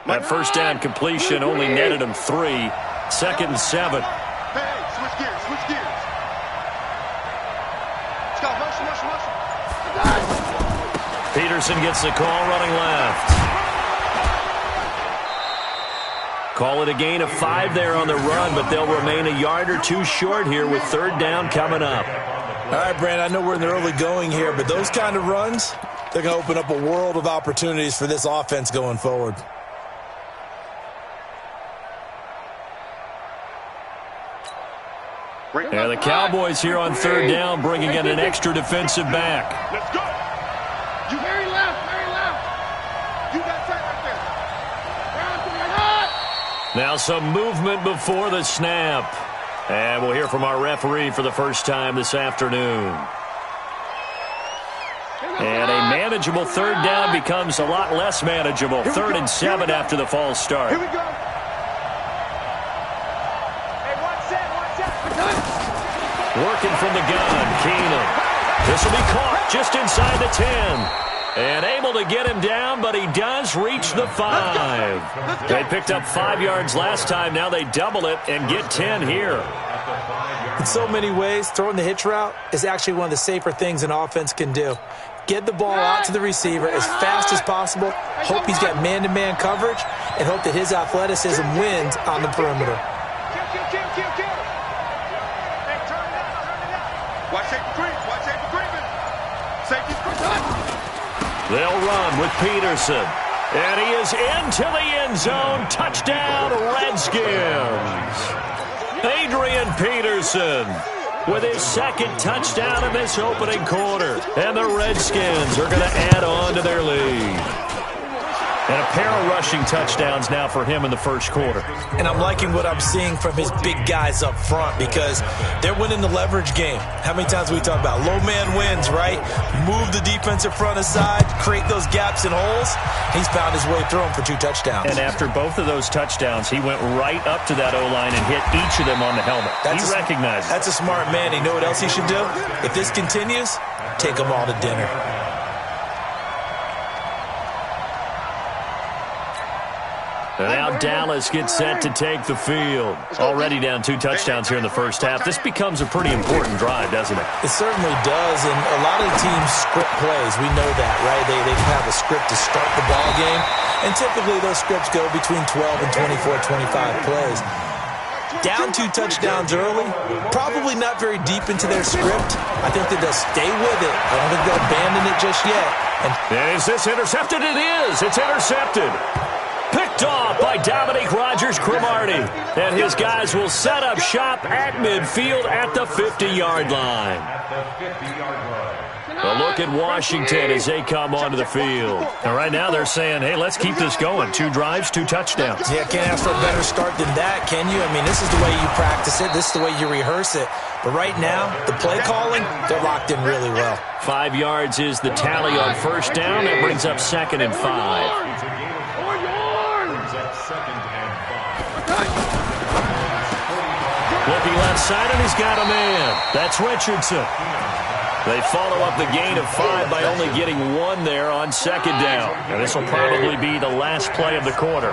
That first down completion only netted him 3. 2nd and 7. Hey, switch gears, switch gears. Let's go, motion, motion, motion. Peterson gets the call running left. Call it a gain of 5 there on the run, but they'll remain a yard or 2 short here with 3rd down coming up. All right, Brandon, I know we're in the early going here, but those kind of runs, they're going to open up a world of opportunities for this offense going forward. Yeah, the Cowboys here on 3rd down, bringing in an extra defensive back. Let's go. You very left, very left. You got tight right there. Now some movement before the snap. And we'll hear from our referee for the first time this afternoon. And a manageable 3rd down becomes a lot less manageable. 3rd and 7 after the false start. Here we go. Working from the gun, Keenum. This will be caught just inside the 10. And able to get him down, but he does reach the 5. They picked up 5 yards last time. Now they double it and get 10 here. In so many ways, throwing the hitch route is actually one of the safer things an offense can do. Get the ball out to the receiver as fast as possible, hope he's got man-to-man coverage, and hope that his athleticism wins on the perimeter. Watch safety creep. Watch safety creeping. Safety creeping. They'll run with Peterson. And he is into the end zone. Touchdown, Redskins. Adrian Peterson with his 2nd touchdown in this opening quarter. And the Redskins are going to add on to their lead. And a pair of rushing touchdowns now for him in the first quarter. And I'm liking what I'm seeing from his big guys up front because they're winning the leverage game. How many times we talk about low man wins, right? Move the defensive front aside, create those gaps and holes. He's found his way through them for 2 touchdowns. And after both of those touchdowns, he went right up to that O-line and hit each of them on the helmet. He recognized it. That's a smart man. You know what else he should do? If this continues, take them all to dinner. And now Dallas gets set to take the field. Already down 2 touchdowns here in the first half. This becomes a pretty important drive, doesn't it? It certainly does, and a lot of the teams script plays. We know that, right? They have a script to start the ball game, and typically those scripts go between 12 and 24, 25 plays. Down 2 touchdowns early, probably not very deep into their script. I think that they'll stay with it. I don't think they'll abandon it just yet. And is this intercepted? It is. It's intercepted. Picked off by Dominique Rodgers-Cromartie. And his guys will set up shop at midfield at the 50-yard line. A look at Washington as they come onto the field. And right now they're saying, hey, let's keep this going. 2 drives, 2 touchdowns. Yeah, can't ask for a better start than that, can you? I mean, this is the way you practice it. This is the way you rehearse it. But right now, the play calling, they're locked in really well. 5 yards is the tally on first down. That brings up 2nd and 5. Looking left side, and he's got a man. That's Richardson. They follow up the gain of 5 by only getting 1 there on 2nd down. And this will probably be the last play of the quarter.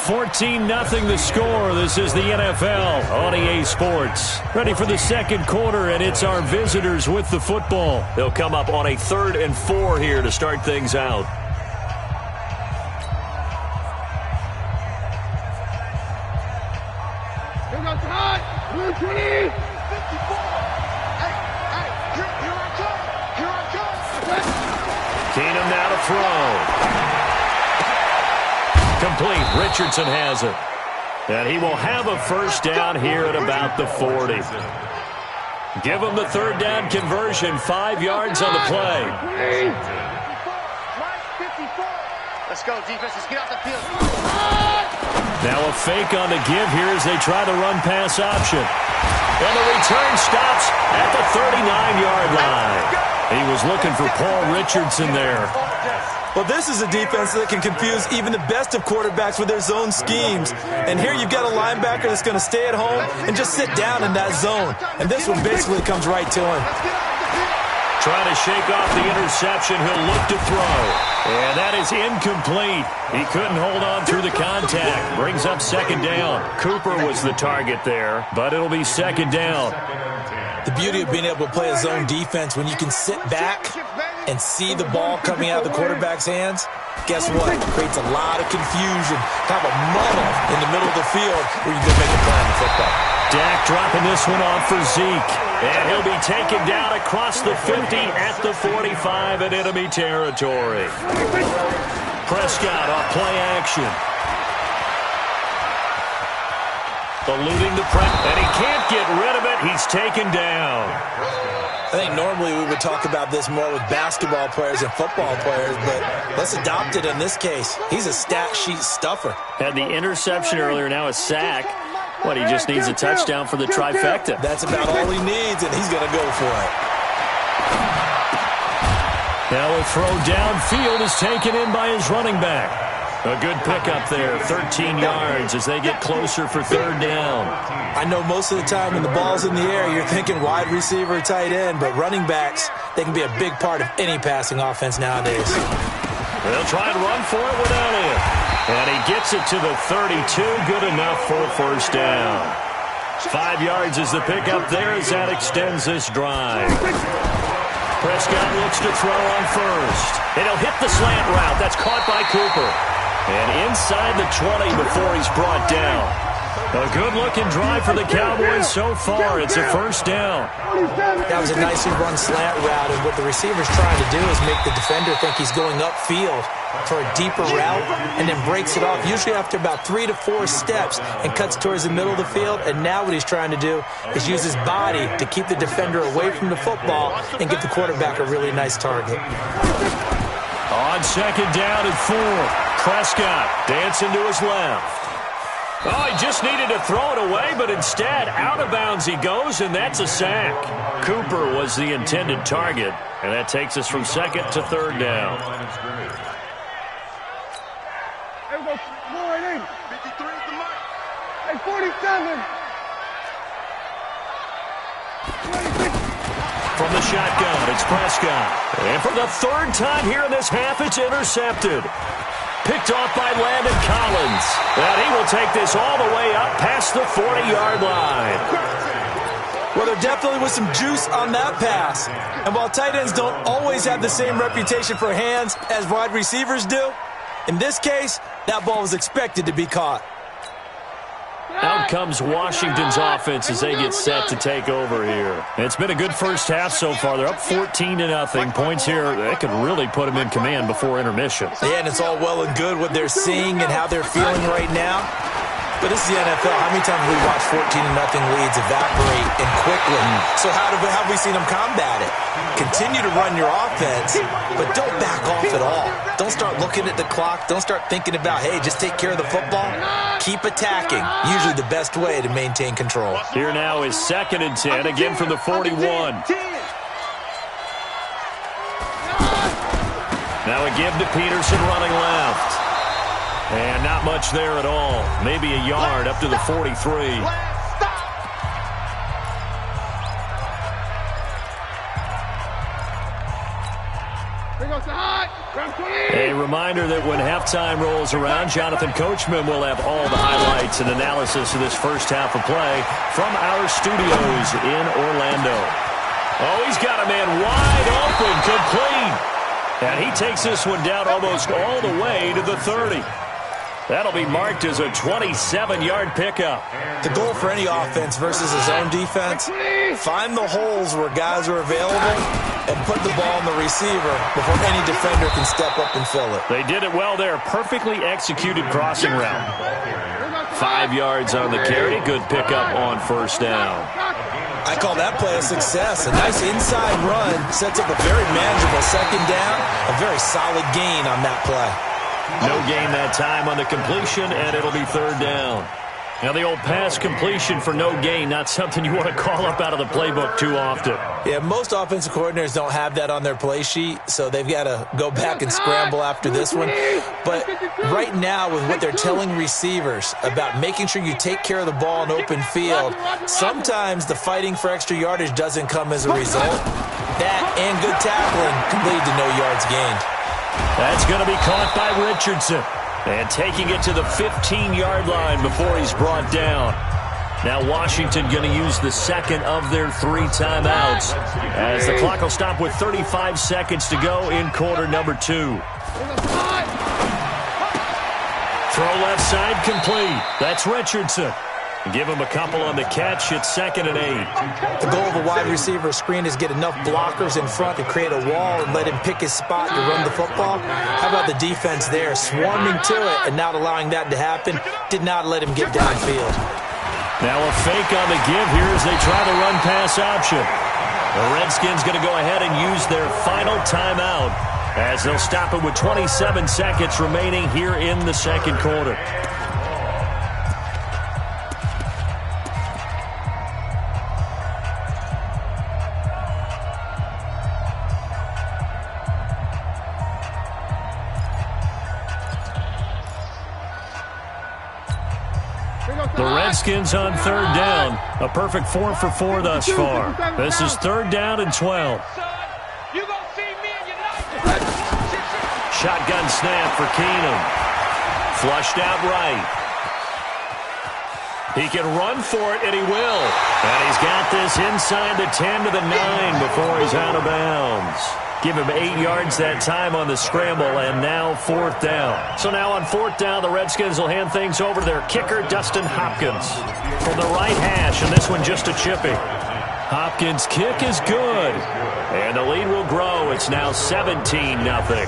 14-0 the score. This is the NFL on EA Sports. Ready for the 2nd quarter, and it's our visitors with the football. They'll come up on a 3rd and 4 here to start things out. Keenum now to throw. Complete. Richardson has it. And he will have a first down here at about the 40. Give him the 3rd down conversion. 5 yards on the play. Let's go, defense. Let's get out the field. Now a fake on the give here as they try the run-pass option. And the return stops at the 39-yard line. He was looking for Paul Richardson there. Well, this is a defense that can confuse even the best of quarterbacks with their zone schemes. And here you've got a linebacker that's going to stay at home and just sit down in that zone. And this one basically comes right to him. trying to shake off the interception. He'll look to throw. And that is incomplete. He couldn't hold on through the contact. Brings up second down. Cooper was the target there, but it'll be second down. The beauty of being able to play a zone defense when you can sit back and see the ball coming out of the quarterback's hands, guess what? It creates a lot of confusion, kind of a muddle in the middle of the field where you can make a play on the football. Dak dropping this one off for Zeke. And he'll be taken down across the 50 at the 45 in enemy territory. Prescott off play action. Eluding the press, and he can't get rid of it. He's taken down. I think normally we would talk about this more with basketball players and football players, but let's adopt it in this case. He's a stat sheet stuffer. Had the interception earlier, now a sack. What, he just needs a touchdown for the trifecta. That's about all he needs, and he's going to go for it. Now a throw downfield is taken in by his running back. A good pickup there, 13 yards as they get closer for third down. I know most of the time when the ball's in the air, you're thinking wide receiver, tight end, but running backs, they can be a big part of any passing offense nowadays. They'll try and run for it without him. And he gets it to the 32, good enough for a first down. 5 yards is the pickup there as that extends this drive. Prescott looks to throw on first. And he'll hit the slant route. That's caught by Cooper. And inside the 20 before he's brought down. A good-looking drive for the Cowboys so far. It's a first down. That was a nicely run slant route, and what the receiver's trying to do is make the defender think he's going upfield for a deeper route and then breaks it off, usually after about 3 to 4 steps, and cuts towards the middle of the field. And now what he's trying to do is use his body to keep the defender away from the football and give the quarterback a really nice target. On second down and 4, Prescott dancing to his left. Oh, he just needed to throw it away, but instead, out of bounds he goes, and that's a sack. Cooper was the intended target, and that takes us from second to third down. Hey, go 4-8. 53 is the mic. Hey, 47. 26. From the shotgun, it's Prescott. And for the third time here in this half, it's intercepted. Picked off by Landon Collins. And he will take this all the way up past the 40-yard line. Well, there definitely was some juice on that pass. And while tight ends don't always have the same reputation for hands as wide receivers do, in this case, that ball was expected to be caught. Out comes Washington's offense as they get set to take over here. It's been a good first half so far. They're up 14-0. Points here, they could really put them in command before intermission. Yeah, and it's all well and good what they're seeing and how they're feeling right now. But this is the NFL. How many times have we watched 14-0 leads evaporate and quickly? So how have we seen them combat it? Continue to run your offense, but don't back off at all. Don't start looking at the clock. Don't start thinking about, hey, just take care of the football. Keep attacking. Usually the best way to maintain control. Here now is second and 10, again from the 41. Now a give to Peterson running left. And not much there at all. Maybe a yard up to the 43. A reminder that when halftime rolls around, Jonathan Coachman will have all the highlights and analysis of this first half of play from our studios in Orlando. Oh, he's got a man wide open, complete. And he takes this one down almost all the way to the 30. That'll be marked as a 27-yard pickup. The goal for any offense versus a zone defense, find the holes where guys are available and put the ball on the receiver before any defender can step up and fill it. They did it well there. Perfectly executed crossing route. 5 yards on the carry. Good pickup on first down. I call that play a success. A nice inside run sets up a very manageable second down. A very solid gain on that play. No gain that time on the completion, and it'll be third down. Now, the old pass completion for no gain, not something you want to call up out of the playbook too often. Yeah, most offensive coordinators don't have that on their play sheet, so they've got to go back and scramble after this one. But right now, with what they're telling receivers about making sure you take care of the ball in open field, sometimes the fighting for extra yardage doesn't come as a result. That and good tackling can lead to no yards gained. That's going to be caught by Richardson. And taking it to the 15-yard line before he's brought down. Now Washington going to use the second of their 3 timeouts as the clock will stop with 35 seconds to go in quarter number 2. Throw left side complete. That's Richardson. Give him a couple on the catch. It's 2nd and 8. The goal of a wide receiver screen is get enough blockers in front to create a wall and let him pick his spot to run the football. How about the defense there, swarming to it and not allowing that to happen? Did not let him get downfield. Now a fake on the give here as they try the run-pass option. The Redskins going to go ahead and use their final timeout as they'll stop it with 27 seconds remaining here in the second quarter. The Redskins on 3rd down. A perfect 4 for 4 thus far. This is 3rd down and 12. Shotgun snap for Keenum. Flushed out right. He can run for it, and he will. And he's got this inside the 10 to the 9 before he's out of bounds. Give him 8 yards that time on the scramble, and now 4th down. So now on 4th down, the Redskins will hand things over to their kicker, Dustin Hopkins, from the right hash, and this one just a chipping. Hopkins' kick is good, and the lead will grow. It's now 17-0.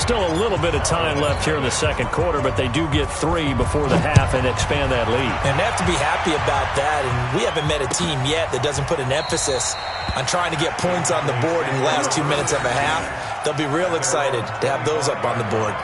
Still a little bit of time left here in the second quarter, but they do get 3 before the half and expand that lead. And they have to be happy about that, and we haven't met a team yet that doesn't put an emphasis on trying to get points on the board in the last 2 minutes of a half. They'll be real excited to have those up on the board.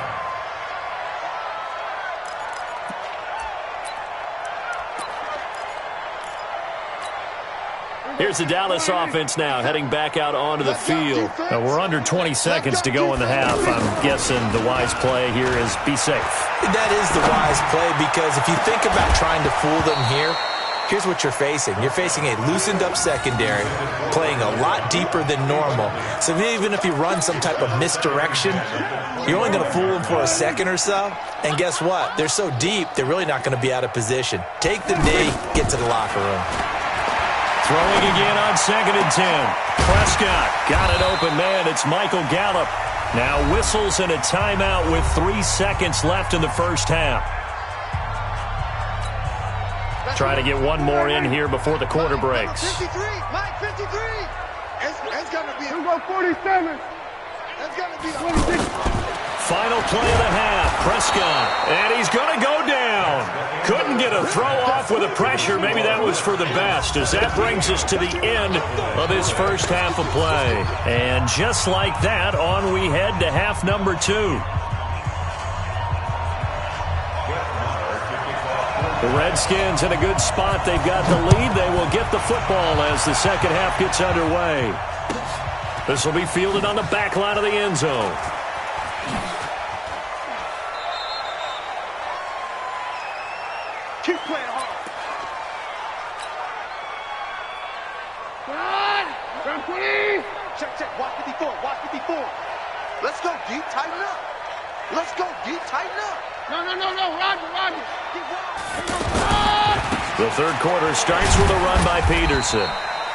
Here's the Dallas offense now heading back out onto the field. We're under 20 seconds to go in the half. I'm guessing the wise play here is be safe. That is the wise play, because if you think about trying to fool them here, here's what you're facing. You're facing a loosened-up secondary, playing a lot deeper than normal. So even if you run some type of misdirection, you're only going to fool them for a second or so. And guess what? They're so deep, they're really not going to be out of position. Take the knee, get to the locker room. Throwing again on 2nd and 10. Prescott got an open man. It's Michael Gallup. Now whistles and a timeout with 3 seconds left in the first half. Try to get one more in here before the quarter breaks. 53, Mike, 53. It's going to be 47. It's going to be 26. Final play of the half. Prescott. And he's going to go down. Couldn't get a throw off with the pressure. Maybe that was for the best, as that brings us to the end of his first half of play. And just like that, on we head to half number 2. The Redskins in a good spot. They've got the lead. They will get the football as the second half gets underway. This will be fielded on the back line of the end zone. Keep playing hard. Run, 20. Check. Watch 54. Let's go, D. Tighten up. Let's go, D. Tighten up. No. Roger. The third quarter starts with a run by Peterson.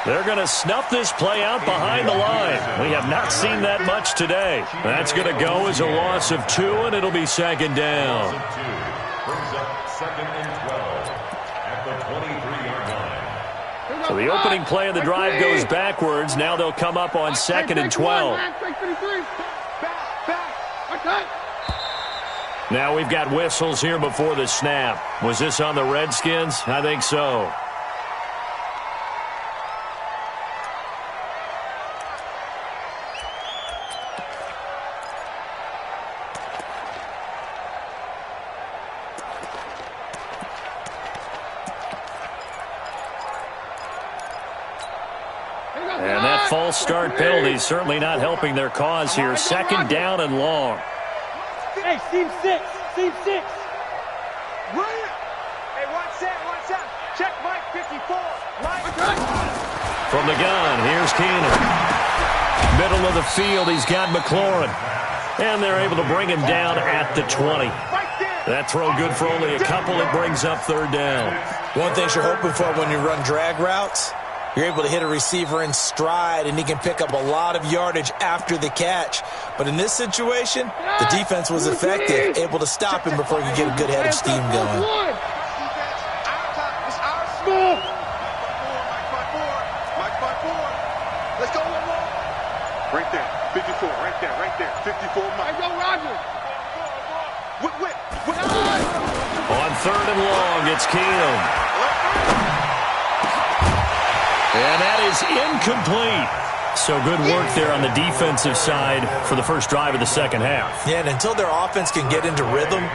They're going to snuff this play out behind the line. We have not seen that much today. That's going to go as a loss of 2, and it'll be 2nd down. Brings up 2nd and 12 at the 23-yard line. So the opening play of the drive goes backwards. Now they'll come up on 2nd and 12. Now we've got whistles here before the snap. Was this on the Redskins? I think so. And that false start penalty is certainly not helping their cause here. 2nd down and long. Hey, Team 6. Run. Hey, watch out. Check Mike 54. Mike. From the gun, here's Keenum. Middle of the field, he's got McLaurin. And they're able to bring him down at the 20. That throw good for only a couple. It brings up third down. One thing you're hoping for when you run drag routes, you're able to hit a receiver in stride, and he can pick up a lot of yardage after the catch. But in this situation, the defense was effective, able to stop him before he could get a good head of steam going. Let's go, right there, 54, right there, 54. I go, Roger. Whip. On third and long, it's Keenum. And that is incomplete. So good work there on the defensive side for the first drive of the second half. Yeah, and until their offense can get into rhythm,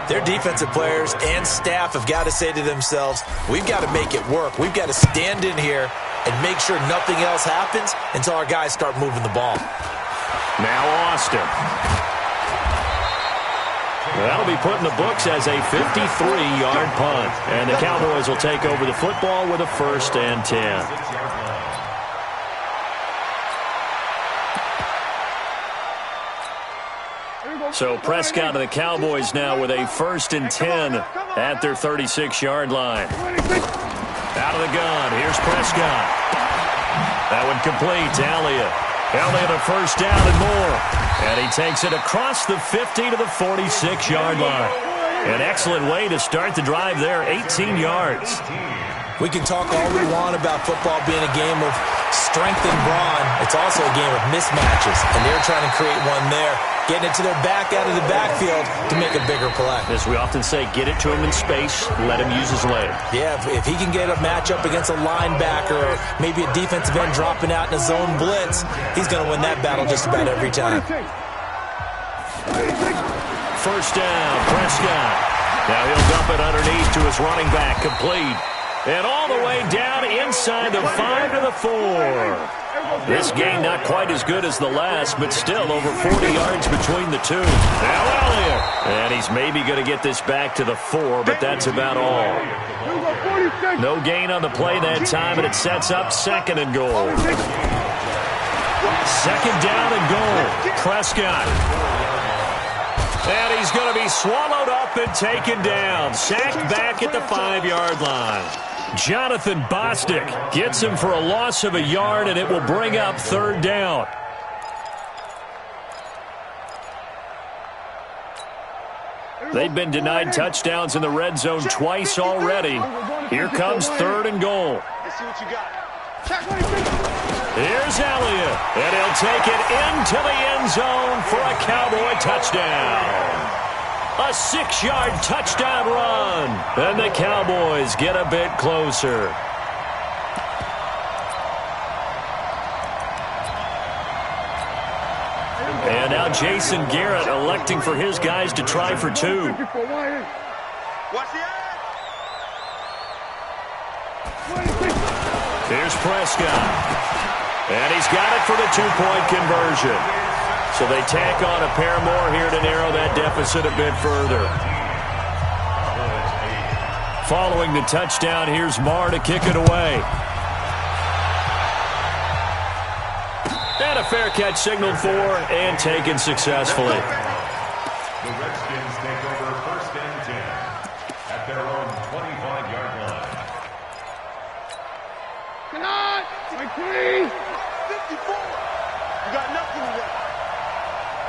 their defensive players and staff have got to say to themselves, we've got to make it work. We've got to stand in here and make sure nothing else happens until our guys start moving the ball. Now Austin. That'll be put in the books as a 53-yard punt. And the Cowboys will take over the football with a 1st and 10. So Prescott and the Cowboys now with a 1st and 10 at their 36-yard line. Out of the gun, here's Prescott. That one complete to Elliott. Elliott a 1st down and more. And he takes it across the 50 to the 46-yard line. An excellent way to start the drive there, 18 yards. We can talk all we want about football being a game of strength and brawn. It's also a game of mismatches, and they're trying to create one there, getting it to their back out of the backfield to make a bigger play. As we often say, get it to him in space, let him use his leg. Yeah, if he can get a matchup against a linebacker or maybe a defensive end dropping out in a zone blitz, he's going to win that battle just about every time. 1st down, Prescott. Now he'll dump it underneath to his running back, complete. And all the way down inside the 5 to the 4. This game not quite as good as the last, but still over 40 yards between the two. Now Elliott. And he's maybe going to get this back to the 4, but that's about all. No gain on the play that time, and it sets up 2nd and goal. 2nd down and goal. Prescott. And he's going to be swallowed up and taken down. Sacked back at the 5-yard line. Jonathan Bostic gets him for a loss of a yard, and it will bring up 3rd down. They've been denied touchdowns in the red zone twice already. Here comes 3rd and goal. Here's Elliott, and he'll take it into the end zone for a Cowboy touchdown. A 6-yard touchdown run, and the Cowboys get a bit closer. And now Jason Garrett electing for his guys to try for 2. Here's Prescott. And he's got it for the 2-point conversion. So they tack on a pair more here to narrow that deficit a bit further. Following the touchdown, here's Marr to kick it away. And a fair catch signaled for and taken successfully. The Redskins take over 1st and 10 at their own 25-yard line. Come on! McQueen! 54! You got nothing today.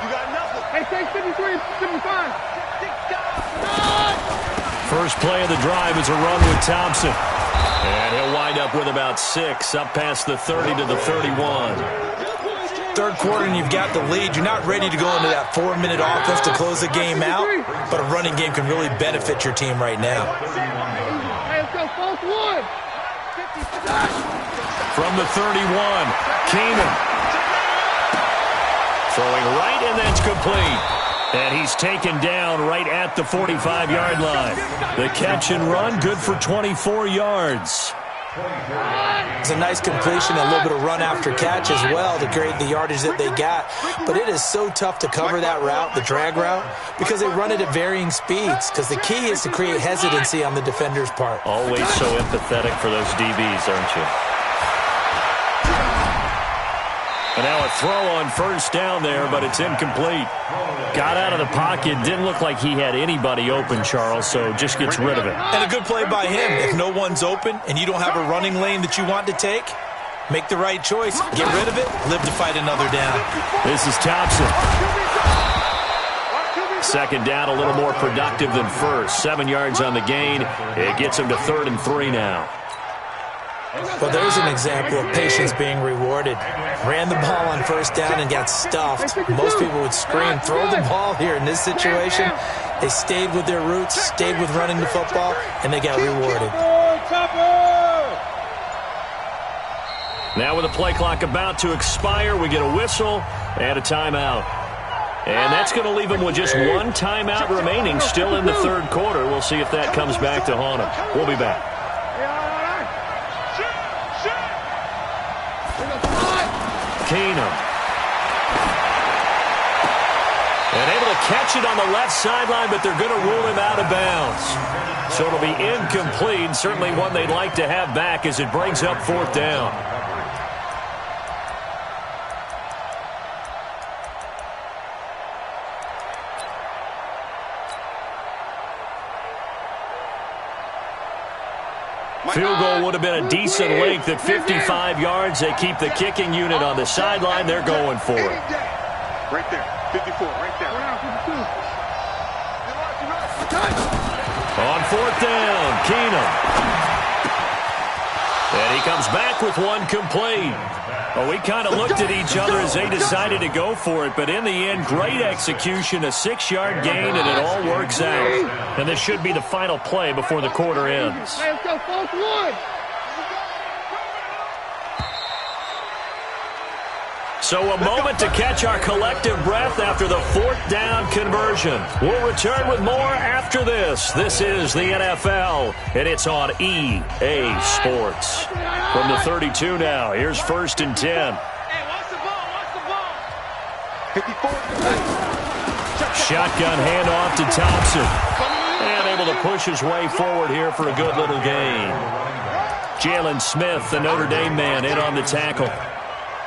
You got nothing. Hey, take 53, 55. First play of the drive is a run with Thompson. And he'll wind up with about 6, up past the 30 to the 31. 3rd quarter and you've got the lead. You're not ready to go into that 4-minute offense to close the game out, but a running game can really benefit your team right now. Hey, let's go, false 1. From the 31, Keenum. Throwing right, and that's complete. And he's taken down right at the 45-yard line. The catch and run, good for 24 yards. It's a nice completion, a little bit of run after catch as well to create the yardage that they got. But it is so tough to cover that route, the drag route, because they run it at varying speeds. Because the key is to create hesitancy on the defender's part. Always so empathetic for those DBs, aren't you? And now a throw on first down there, but it's incomplete. Got out of the pocket. Didn't look like he had anybody open, Charles, so just gets rid of it. And a good play by him. If no one's open and you don't have a running lane that you want to take, make the right choice. Get rid of it. Live to fight another down. This is Thompson. Second down, a little more productive than first. 7 yards on the gain. It gets him to 3rd and 3 now. Well, there's an example of patience being rewarded. Ran the ball on first down and got stuffed. Most people would scream, throw the ball here. In this situation, they stayed with their roots, stayed with running the football, and they got rewarded. Now with the play clock about to expire, we get a whistle and a timeout. And that's going to leave him with just one timeout remaining still in the third quarter. We'll see if that comes back to haunt him. We'll be back. Keenum. And able to catch it on the left sideline, but they're going to rule him out of bounds. So it'll be incomplete. Certainly one they'd like to have back as it brings up 4th down. Field goal would have been a decent length at 55 yards. They keep the kicking unit on the sideline. They're going for it. Right there. 54, right there. On 4th down, Keenum. And he comes back with one complete. Well, we kind of looked at each other as they decided to go for it, but in the end, great execution, a 6-yard gain, and it all works out. And this should be the final play before the quarter ends. Let's go, 4th one. So a moment to catch our collective breath after the 4th down conversion. We'll return with more after this. This is the NFL, and it's on EA Sports. From the 32 now, here's 1st and 10. Hey, watch the ball, watch the ball. 54. Shotgun handoff to Thompson. And able to push his way forward here for a good little gain. Jalen Smith, the Notre Dame man, in on the tackle.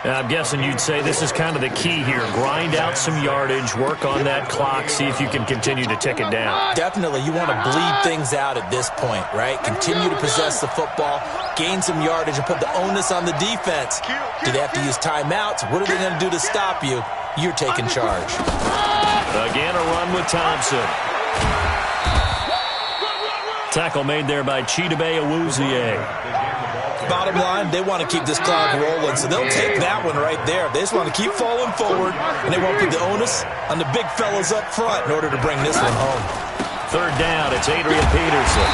I'm guessing you'd say this is kind of the key here. Grind out some yardage, work on that clock, see if you can continue to tick it down. Definitely. You want to bleed things out at this point, right? Continue to possess the football, gain some yardage, and put the onus on the defense. Do they have to use timeouts? What are they going to do to stop you? You're taking charge. Again, a run with Thompson. Tackle made there by Chidobe Awuzie. Bottom line, they want to keep this clock rolling, so they'll take that one right there. They just want to keep falling forward, and they won't put the onus on the big fellas up front in order to bring this one home. 3rd down, it's Adrian Peterson.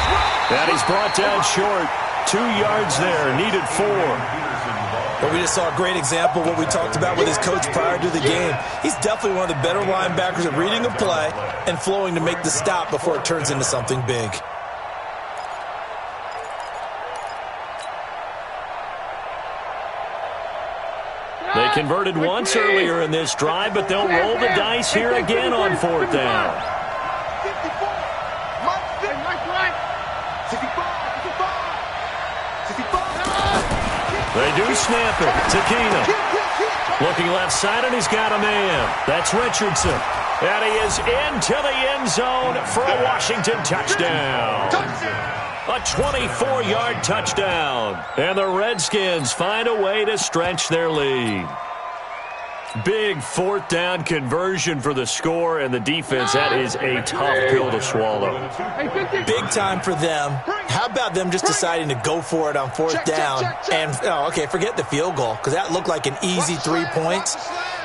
And he's brought down short. 2 yards there, needed 4. But we just saw a great example of what we talked about with his coach prior to the game. He's definitely one of the better linebackers at reading a play and flowing to make the stop before it turns into something big. They converted once earlier in this drive, but they'll roll the dice here again on 4th down. 54. Mike right. 65. They do snap it to Keenum. Looking left side, and he's got a man. That's Richardson. And he is into the end zone for a Washington touchdown. A 24-yard touchdown. And the Redskins find a way to stretch their lead. Big 4th down conversion for the score, and the defense, that is a tough pill to swallow. Big time for them. How about them just deciding to go for it on 4th down? And, forget the field goal, because that looked like an easy 3 points.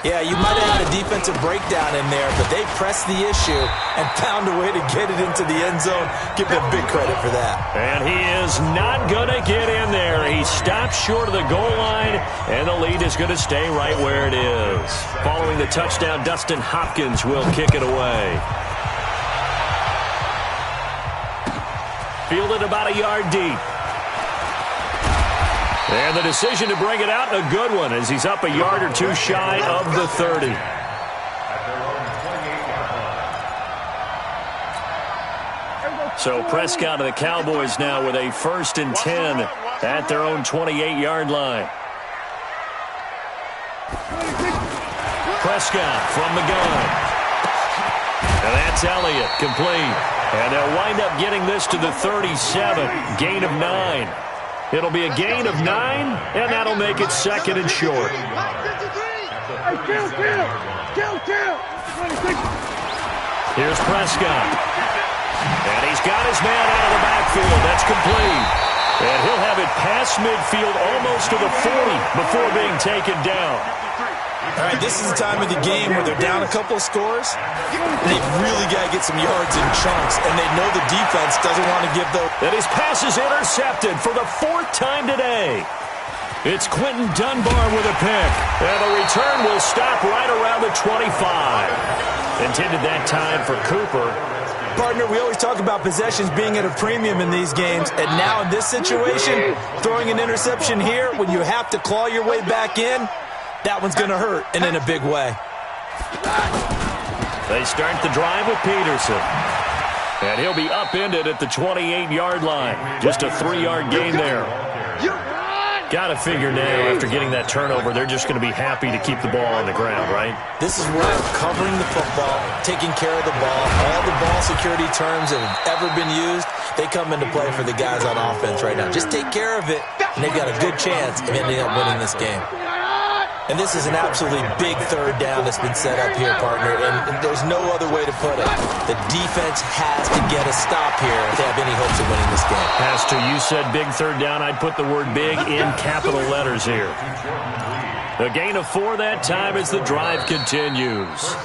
Yeah, you might have had a defensive breakdown in there, but they pressed the issue and found a way to get it into the end zone. Give them big credit for that. And he is not going to get in there. He stopped short of the goal line, and the lead is going to stay right where it is. Following the touchdown, Dustin Hopkins will kick it away. Fielded about a yard deep. And the decision to bring it out, a good one, as he's up a yard or two shy of the 30. So Prescott and the Cowboys now with a 1st and 10 at their own 28-yard line. Prescott from the gun. And that's Elliott, complete. And they'll wind up getting this to the 37, gain of 9. It'll be a gain of 9, and that'll make it second and short. Here's Prescott. And he's got his man out of the backfield. That's complete. And he'll have it past midfield almost to the 40 before being taken down. All right, this is the time of the game where they're down a couple of scores. They've really got to get some yards in chunks, and they know the defense doesn't want to give those. And his pass is intercepted for the 4th time today. It's Quentin Dunbar with a pick. And the return will stop right around the 25. Intended that time for Cooper. Partner, we always talk about possessions being at a premium in these games, and now in this situation, throwing an interception here when you have to claw your way back in, that one's going to hurt, and in a big way. They start the drive with Peterson. And he'll be upended at the 28-yard line. Just a 3-yard gain there. Got to figure now, after getting that turnover, they're just going to be happy to keep the ball on the ground, right? This is where covering the football, taking care of the ball, all the ball security terms that have ever been used, they come into play for the guys on offense right now. Just take care of it, and they've got a good chance of ending up winning this game. And this is an absolutely big 3rd down that's been set up here, partner, and there's no other way to put it. The defense has to get a stop here if they have any hopes of winning this game. Pastor, you said big 3rd down. I'd put the word big in capital letters here. The gain of 4 that time as the drive continues.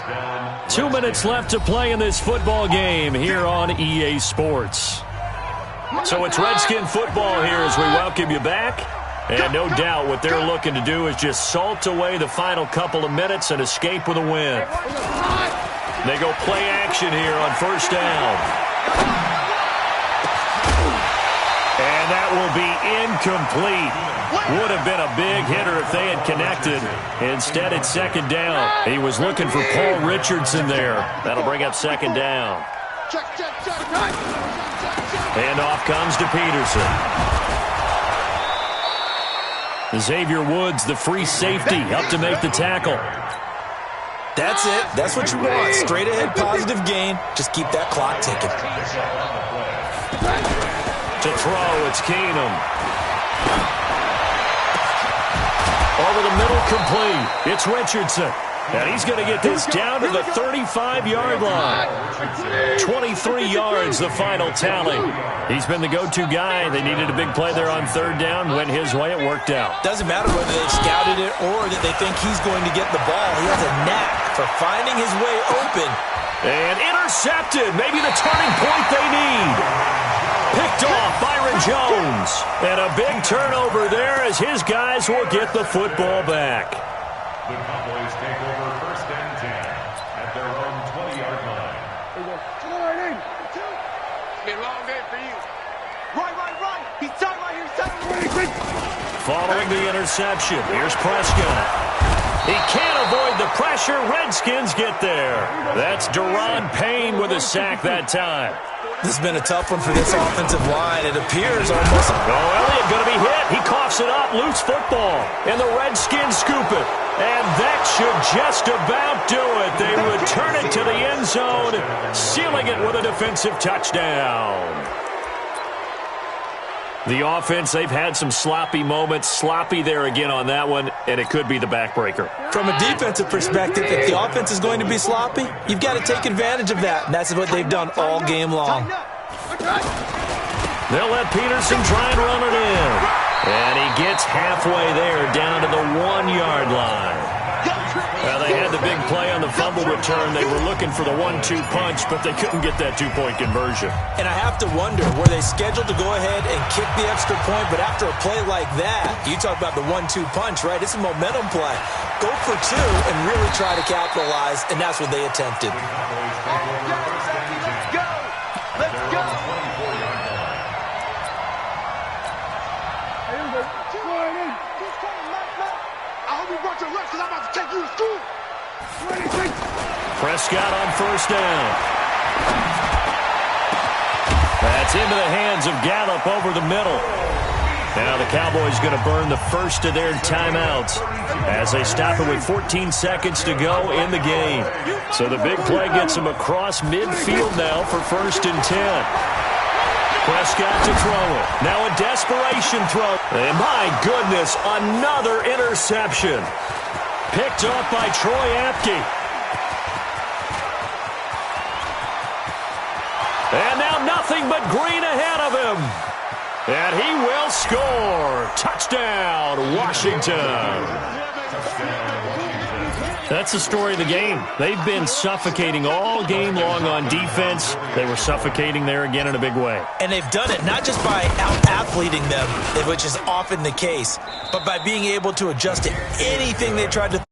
2 minutes left to play in this football game here on EA Sports. So it's Redskin football here as we welcome you back. And no doubt what they're looking to do is just salt away the final couple of minutes and escape with a win. They go play action here on 1st down. And that will be incomplete. Would have been a big hitter if they had connected. Instead, it's 2nd down. He was looking for Paul Richardson there. That'll bring up 2nd down. And off comes to Peterson. Xavier Woods, the free safety, up to make the tackle. That's it. That's what you want. Straight ahead, positive gain. Just keep that clock ticking. To throw, it's Keenum. Over the middle, complete. It's Richardson. And he's going to get this down to the 35-yard line. 23 yards, the final tally. He's been the go-to guy. They needed a big play there on 3rd down. Went his way. It worked out. Doesn't matter whether they've scouted it or that they think he's going to get the ball. He has a knack for finding his way open. And intercepted. Maybe the turning point they need. Picked off Byron Jones. And a big turnover there as his guys will get the football back. The Cowboys take over 1st and 10 at their own 20-yard line. Been a long day for you. Right. He's tight right here. Following the interception, here's Prescott. He can't avoid the pressure. Redskins get there. That's Deron Payne with a sack that time. This has been a tough one for this offensive line. It appears almost... Elliott going to be hit. He coughs it up. Loose football. And the Redskins scoop it. And that should just about do it. They return it to the end zone, sealing it with a defensive touchdown. The offense, they've had some sloppy moments. Sloppy there again on that one, and it could be the backbreaker. From a defensive perspective, if the offense is going to be sloppy, you've got to take advantage of that, and that's what they've done all game long. They'll let Peterson try and run it in. And he gets halfway there, down to the 1-yard line. They had the big play on the fumble return. They were looking for the 1-2 punch, but they couldn't get that 2-point conversion. And I have to wonder, were they scheduled to go ahead and kick the extra point? But after a play like that, you talk about the 1-2 punch, right? It's a momentum play. Go for 2 and really try to capitalize, and that's what they attempted. Let's go. I hope you brought your left because I'm about to take you to school. Prescott on 1st down. That's into the hands of Gallup over the middle. Now the Cowboys going to burn the first of their timeouts as they stop it with 14 seconds to go in the game. So the big play gets them across midfield now for 1st and 10. Prescott to throw it. Now a desperation throw. And my goodness, another interception. Picked off by Troy Apke. And now nothing but green ahead of him. And he will score. Touchdown, Washington. That's the story of the game. They've been suffocating all game long on defense. They were suffocating there again in a big way. And they've done it not just by out-athleting them, which is often the case, but by being able to adjust to anything they tried to